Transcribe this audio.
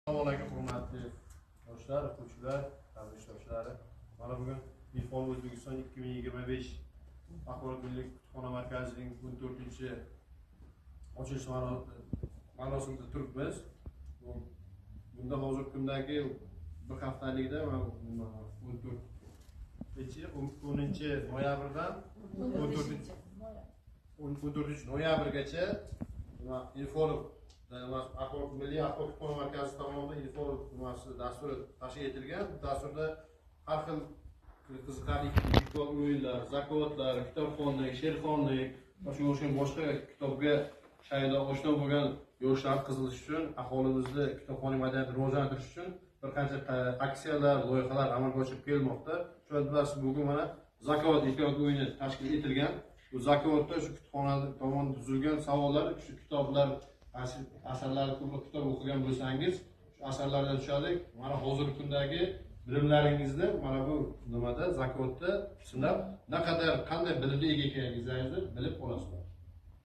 Assalomu alaykum hurmatli yoshlar, o'quvchilar, tabrishdoshlari. Mana bugun Ilfon O'zbekiston 2025 Axborot milliy kutubxona markazining 14-ochilish marosimida turibmiz. Bunda hozirgi kundagi bir haftalikda 10-noyabrdan 14-noyabrgacha Axborot milliy axborot kutubxona markazi tomonidan Ilfon dasturi tashkil etilgan. Dasturda har xil qiziqarli kitob o'yinlar, zakovatlar, kitobxonlik, she'rxonlik va shunga o'xshagan boshqa kitobga oshno bo'lgan yoshlar qizilish uchun, aholimizni kitobxonlik madaniyatini rivojlantirish uchun bir qancha aksiyalar, loyihalar amalga oshirib kelmoqda. Shunday bilasiz, bugun mana zakovat hikoyat o'yini tashkil etilgan. Bu zakovatda shu kutubxona tomonidan tuzilgan savollar, shu kitoblar asarlarni ko'proq kitob o'qigan bo'lsangiz, shu asarlardan tushadi. Mana hozirgi kundagi bilimlaringizni mana bu nimada zakovatda sinab, qanday bilimga ega ekanligingizni bilib olasizlar.